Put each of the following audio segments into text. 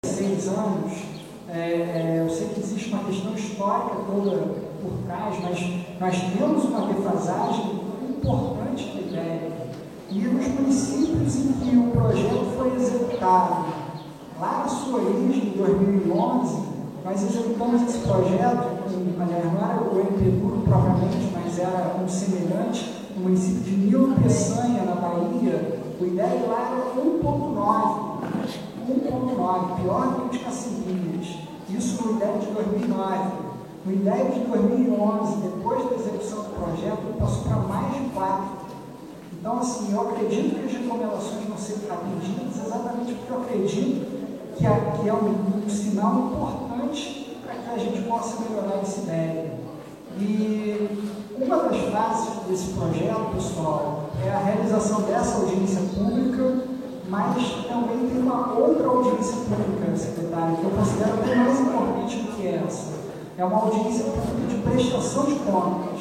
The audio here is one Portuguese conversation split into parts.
6 anos, eu sei que existe uma questão histórica toda por trás, mas nós temos uma defasagem importante de ideia. E nos municípios em que o projeto foi executado, lá na sua origem, em 2011, nós executamos esse projeto, aliás, não era o MP Duro propriamente, mas era um semelhante, no município de Nilo Peçanha, na Bahia. O IDEB lá era 1,9, pior do que o de Cacimbinhas. Isso no IDEB de 2009. No IDEB de 2011, depois da execução do projeto, ele passou para mais de 4. Então, assim, eu acredito que as recomendações vão ser atendidas exatamente porque eu acredito que é um sinal importante para que a gente possa melhorar esse IDEB. E uma das fases desse projeto, pessoal, é a realização dessa audiência pública, mas também tem uma outra audiência pública, secretário, que eu considero até mais importante do que essa. É uma audiência pública de prestação de contas.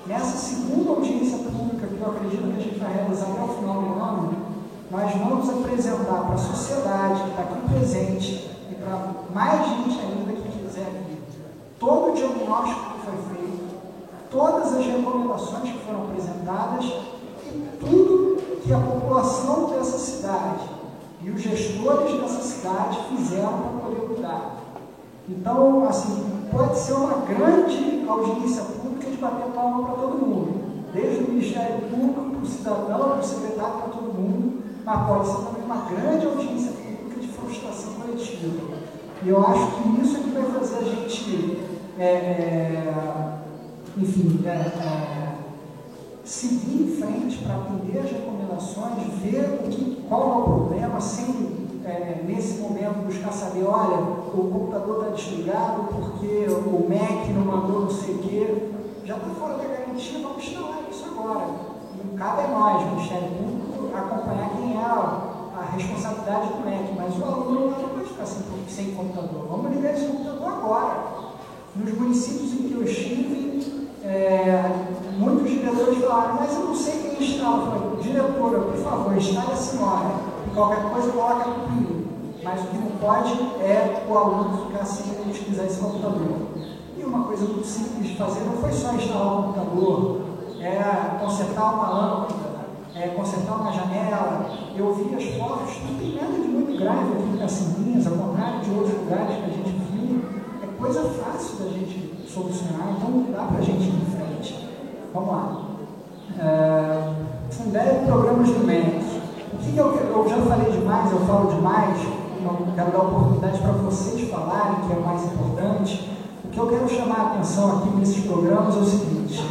Nessa segunda audiência pública, que eu acredito que a gente vai realizar até o final do ano, nós vamos apresentar para a sociedade que está aqui presente e para mais gente ainda que quiser vir, todo o diagnóstico que foi feito, todas as recomendações que foram apresentadas e tudo que a população dessa cidade e os gestores dessa cidade fizeram para poder cuidar. Então, assim, pode ser uma grande audiência pública de bater palma para todo mundo, desde o Ministério Público, para o cidadão, para o secretário, para todo mundo, mas pode ser também uma grande audiência pública de frustração coletiva. E eu acho que isso é que vai fazer a gente, seguir em frente para atender as recomendações, ver qual é o problema, sem, nesse momento, buscar saber, olha, o computador está desligado porque o MEC não mandou não sei o quê. Já está fora da garantia, vamos instalar isso agora. Não cabe a nós, Ministério Público, acompanhar quem é a responsabilidade do MEC, mas o aluno não pode ficar sem computador. Vamos ligar esse computador agora. Nos municípios em que eu estive, muitos diretores falaram, mas eu não sei quem instala. Eu falei, diretora, por favor, instale a senhora. E qualquer coisa coloca no PIN. Mas o que não pode é o aluno ficar sem utilizar esse computador. E uma coisa muito simples de fazer não foi só instalar o computador, consertar uma lâmpada, consertar uma janela. Eu vi as fotos, não tem nada de muito grave aqui em Cacimbinhas, ao contrário de outros lugares que a gente viu. É coisa fácil da gente solucionar, então dá para a gente ir em frente. Vamos lá. Fundei programas do MEC. O que eu já falei demais, eu falo demais, não quero dar oportunidade para vocês falarem, que é o mais importante. O que eu quero chamar a atenção aqui nesses programas é o seguinte: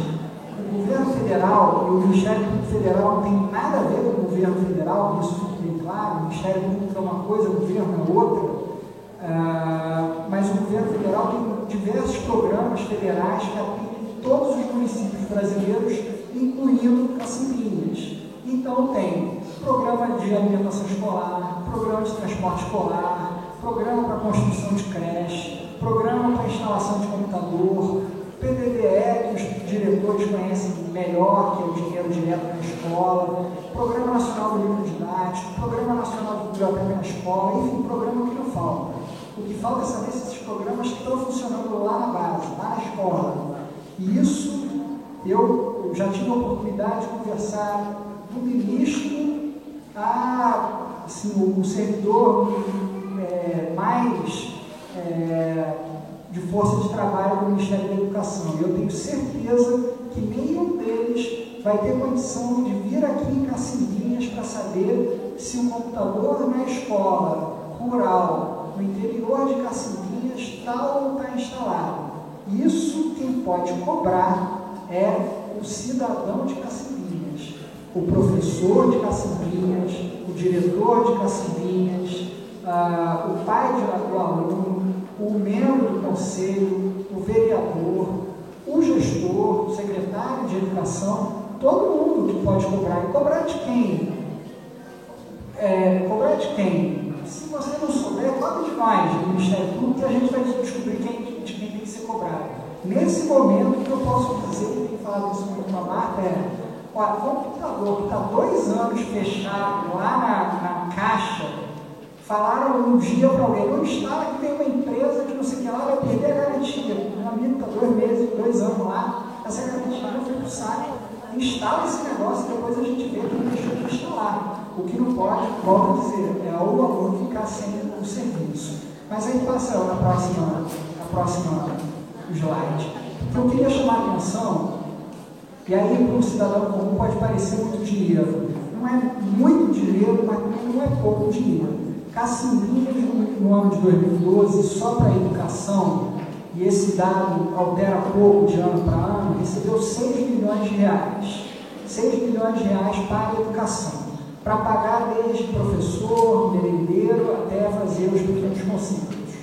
o governo federal e o Ministério Público Federal não tem nada a ver com o governo federal, isso fica bem claro. O Ministério Público é uma coisa, o governo é outra. Mas o governo federal tem diversos programas federais que atendem todos os municípios brasileiros, incluindo Cacimbinhas. Então tem programa de alimentação escolar, programa de transporte escolar, programa para construção de creche, programa para instalação de computador, PDDE, que os diretores conhecem melhor, que é o dinheiro direto na escola, Programa Nacional do Livro Didático, Programa Nacional de Biblioteca na escola, enfim, programa que não falta. O que falta é saber se esses programas estão funcionando lá na base, lá na escola. E isso, eu já tive a oportunidade de conversar do ministro a o servidor mais de força de trabalho do Ministério da Educação. E eu tenho certeza que nenhum deles vai ter condição de vir aqui em Cacimbinhas para saber se o computador na escola rural, no interior de Cacimbinhas, está ou não está instalado. Isso quem pode cobrar é o cidadão de Cacimbinhas, o professor de Cacimbinhas, o diretor de Cacimbinhas, o pai do aluno, o membro do conselho, o vereador, o gestor, o secretário de educação, todo mundo que pode cobrar. E cobrar de quem? Cobrar de quem? Se você não souber, cobre de nós, do Ministério Público, que a gente vai descobrir de quem tem que ser cobrado. Nesse momento, o que eu posso dizer, que tem falado isso muito com a Marta, olha, o computador que está 2 anos fechado lá na caixa, Falaram um dia para alguém, não instala que tem uma empresa que não sei o que lá, vai perder a garantia. Meu amigo está 2 meses, 2 anos lá, essa garantia não foi para o saco. Instala esse negócio e depois a gente vê que não deixou de instalar. O que não pode, volto a dizer, é o aluno ficar sem o serviço. Mas aí passa a próxima slide. Eu queria chamar a atenção, e aí para um cidadão comum pode parecer muito dinheiro. Não é muito dinheiro, mas não é pouco dinheiro. Cacimbinhas, no ano de 2012, só para a educação, e esse dado altera pouco de ano para ano, recebeu 6 milhões de reais. 6 milhões de reais para a educação, para pagar desde professor, merendeiro, até fazer os pequenos concílios.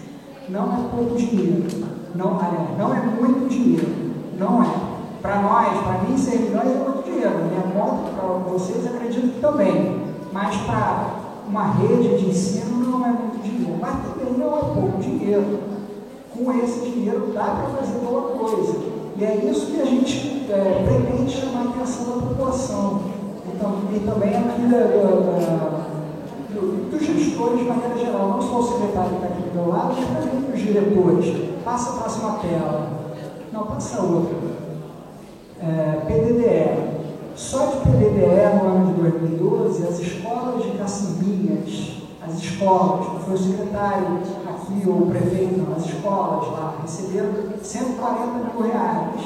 Não é pouco dinheiro, não é muito dinheiro, não é. Para nós, para mim, 6 milhões é muito dinheiro. Minha conta, para vocês, acredito que também. Mas para uma rede de ensino não é muito dinheiro. Mas também não é pouco dinheiro. Com esse dinheiro dá para fazer boa coisa. E é isso que a gente pretende chamar a atenção da população. Então, e também aqui dos gestores de maneira geral, não só o secretário que está aqui do meu lado, mas também dos diretores. Passa a próxima tela. Não, passa outra. PDDE. Só de PDDE no ano de 2012, as escolas de Cacimbinhas, as escolas, não foi o secretário aqui ou o prefeito, não, as escolas lá receberam 140 mil reais.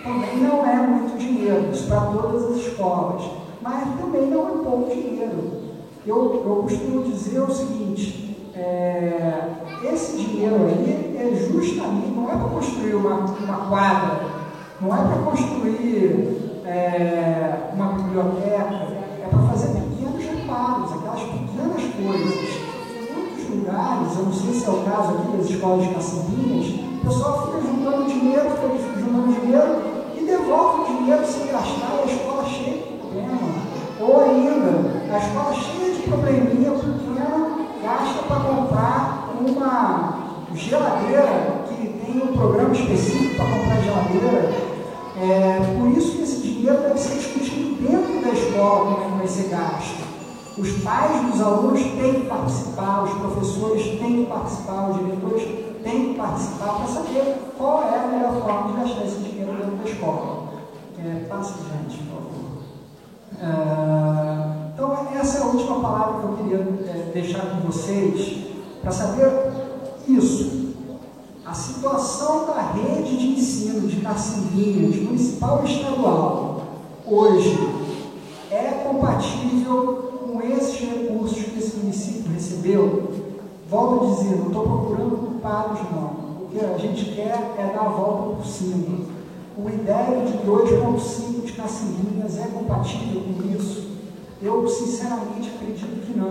Também não é muito dinheiro, isso para todas as escolas, mas também não é pouco dinheiro. Eu costumo dizer o seguinte, esse dinheiro aí é justamente, não é para construir uma quadra, não é para construir uma biblioteca, é para fazer pequenos reparos, aquelas pequenas coisas. Em muitos lugares, eu não sei se é o caso aqui das escolas de Cacimbinhas, o pessoal fica juntando dinheiro e devolve o dinheiro sem gastar e a escola cheia de problema. Ou ainda, a escola cheia de probleminha pequena, gasta para comprar uma geladeira, que tem um programa específico para comprar geladeira. Por isso que esse dinheiro deve ser discutido dentro da escola, como vai ser gasto. Os pais dos alunos têm que participar, os professores têm que participar, os diretores têm que participar para saber qual é a melhor forma de gastar esse dinheiro dentro da escola. Passa, gente, por favor. Então, essa é a última palavra que eu queria deixar com vocês, para saber isso. A situação da rede de ensino de Cacimbinhas, municipal e estadual, hoje, é compatível com esses recursos que esse município recebeu? Volto a dizer, não estou procurando culpados não. O que a gente quer é dar a volta por cima. O IDEB de 2,5 de Cacimbinhas é compatível com isso? Eu, sinceramente, acredito que não,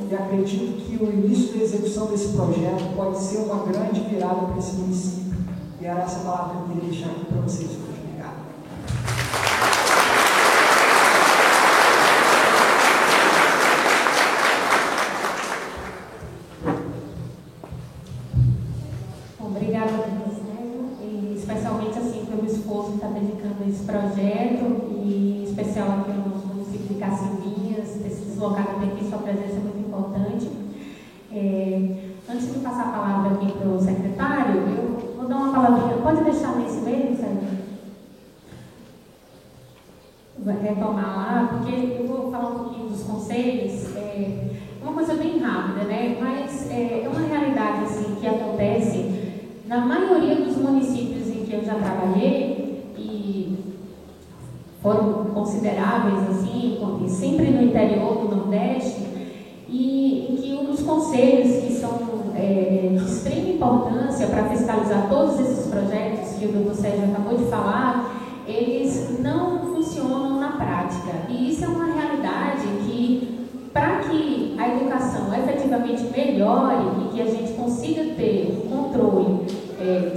e acredito que o início da execução desse projeto pode ser uma grande virada para esse município. E era essa palavra que eu queria deixar aqui para vocês hoje. Obrigado. Obrigada, Marcelo, e especialmente assim, pelo esforço que está dedicando a esse projeto, e em especial aqui no nosso município de Cacimbinhas, ter se deslocado até aqui, sua presença é muito importante. Antes de passar a palavra aqui para o secretário, eu vou dar uma palavrinha. Pode deixar nesse meio, Sérgio? Vai retomar lá, porque eu vou falar um pouquinho dos conselhos. Uma coisa bem rápida, né? Mas é uma realidade assim, que acontece na maioria dos municípios em que eu já trabalhei, e foram consideráveis, assim, sempre no interior do Nordeste, e em que os conselhos que são de extrema importância para fiscalizar todos esses projetos que o doutor Sérgio acabou de falar, eles não funcionam na prática. E isso é uma realidade que, para que a educação efetivamente melhore e que a gente consiga ter o controle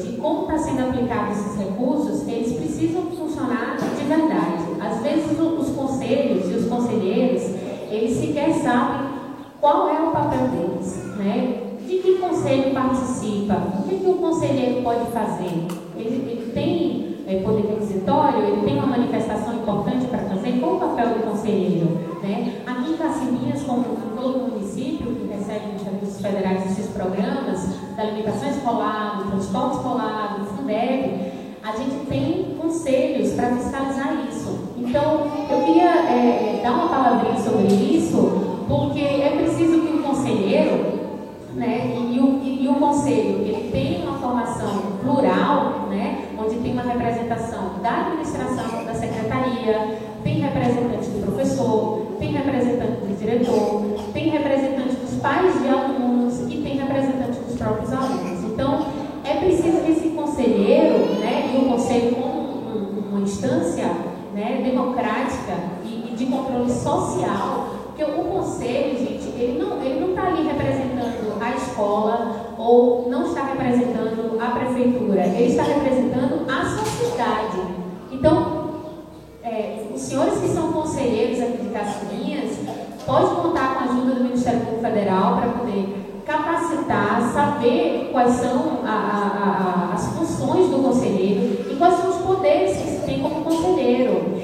de como está sendo aplicado esses recursos, eles precisam funcionar de verdade. Às vezes os conselhos e os conselheiros, eles sequer sabem qual é o papel deles, né? De que conselho participa, o que o conselheiro pode fazer. Ele tem poder requisitório, ele tem uma manifestação importante para fazer, qual o papel do conselheiro, né? Aqui em Cacimbinhas, como em todo município que recebe um recursos federais desses programas, da alimentação escolar, do transporte escolar, do Fundeb, a gente tem conselhos para fiscalizar isso. Então, eu queria dar uma palavrinha sobre isso, porque é preciso que o conselheiro, né, e o conselho, ele tem uma formação plural, né, onde tem uma representação da administração, da secretaria, tem representante do professor, tem representante do diretor, tem representante dos pais de alunos e tem representante dos próprios alunos. Então, é preciso que esse conselheiro, né, e o conselho como uma instância, né, democrática e de controle social, porque o conselho, gente, ele não está ali representando a escola ou não está representando a prefeitura, ele está representando a sociedade. Então, os senhores que são conselheiros aqui de Caçulinhas podem contar com a ajuda do Ministério Público Federal para poder capacitar, saber quais são as funções do conselheiro e quais são os poderes que se tem como conselheiro.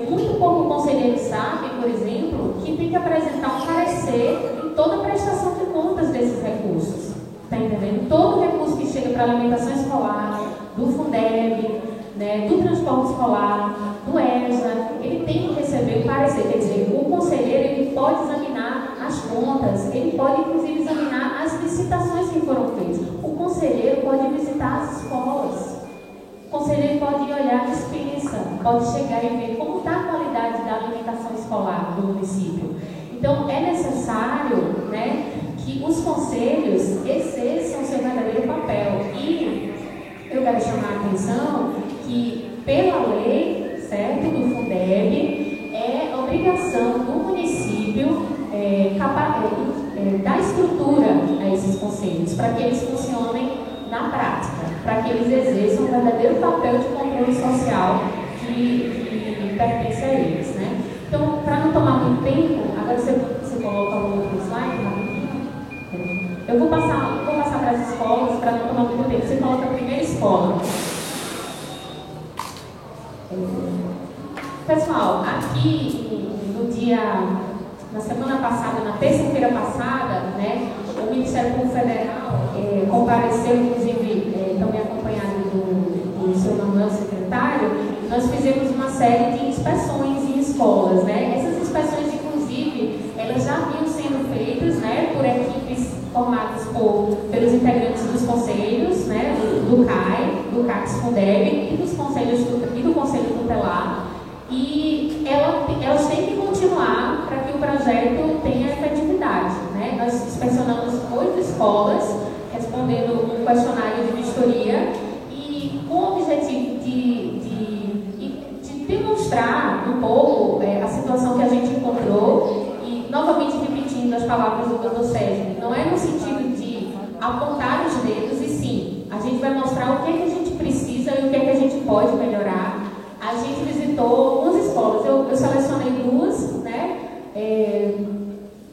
Muito pouco conselheiro sabe, por exemplo, que tem que apresentar um parecer em toda a prestação de contas desses recursos. Está entendendo? Todo recurso que chega para a alimentação escolar, do Fundeb, né, do transporte escolar, do EJA, ele tem que receber o parecer. Quer dizer, o conselheiro ele pode examinar as contas, ele pode inclusive examinar as licitações que foram feitas. O conselheiro pode visitar as escolas. O conselheiro pode ir olhar a dispensa, pode chegar e ver como está a qualidade da alimentação escolar do município. Então, é necessário, né, que os conselhos exerçam seu verdadeiro papel. E eu quero chamar a atenção que, pela lei, certo, do Fundeb, é obrigação do município dar estrutura a esses conselhos, para que eles funcionem na prática, para que eles exerçam o verdadeiro papel de controle social que pertence a eles, né? Então, para não tomar muito tempo, agora você coloca o outro slide rapidinho. Eu vou passar para as escolas para não tomar muito tempo. Você coloca a primeira escola. Pessoal, aqui na semana passada, na terça-feira passada, né, o Ministério Público Federal compareceu, inclusive, também acompanhado do seu Manuel secretário, nós fizemos uma série de inspeções em escolas, né? Essas inspeções, inclusive, elas já vinham sendo feitas, né, por equipes formadas pelos integrantes dos conselhos, né, do CAI, do CACS Fundeb e do Conselho Tutelar, e elas têm que continuar para que o projeto tenha efetividade, né? Nós inspecionamos 8 escolas, respondendo um questionário de vistoria e com o objetivo de demonstrar um pouco a situação que a gente encontrou e, novamente repetindo as palavras do Dr. Sérgio, não é no sentido de apontar os dedos, e sim, a gente vai mostrar o que é que a gente precisa e o que é que a gente pode melhorar. A gente visitou algumas escolas, eu selecionei 2, né?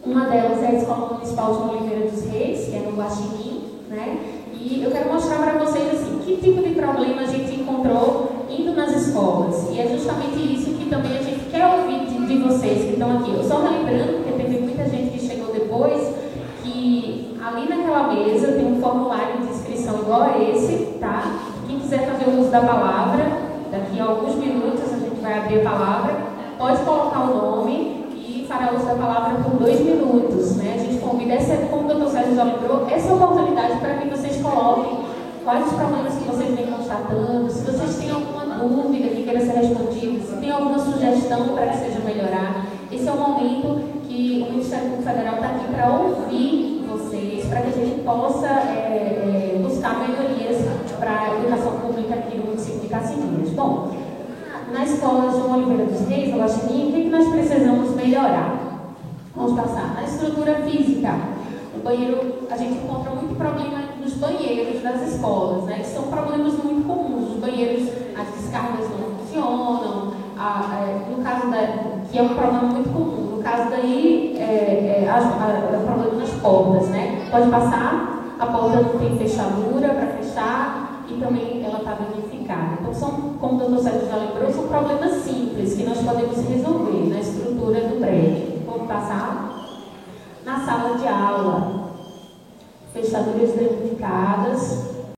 Uma delas é a Escola Municipal de Oliveira dos Reis, que é no Guaxinim, né? E eu quero mostrar para vocês assim, que tipo de problema a gente encontrou indo nas escolas. E é justamente isso que também a gente quer ouvir de vocês que estão aqui. Eu só relembrando, porque teve muita gente que chegou depois, que ali naquela mesa tem um formulário de inscrição igual a esse, tá? Quem quiser fazer o uso da palavra, daqui a alguns minutos a gente vai abrir a palavra, pode colocar o nome e fará uso da palavra por 2 minutos, né? A gente convida, como o Dr. Sérgio já lembrou, essa oportunidade para que vocês coloquem quais os problemas que vocês vêm constatando, se vocês têm alguma dúvida que queira ser respondida, se tem alguma sugestão para que seja melhorar. Esse é o momento que o Ministério Público Federal está aqui para ouvir vocês, para que a gente possa buscar melhorias para a educação pública aqui no município de Caçulinhas. Bom, na escola João Oliveira dos Reis, no Guaxinim, o que nós precisamos melhorar? Vamos passar. Na estrutura física, o banheiro, a gente encontra muito problema nos banheiros das escolas, né? Que são problemas muito comuns. Os banheiros, as descargas não funcionam, no caso que é um problema muito comum. No caso daí, o problema nas portas, né? Pode passar, a porta não tem fechadura para fechar e também ela está danificada. Então, como o Dr. Sérgio já lembrou, são problemas simples que nós podemos resolver na estrutura do prédio. Vamos passar? Na sala de aula. gestadores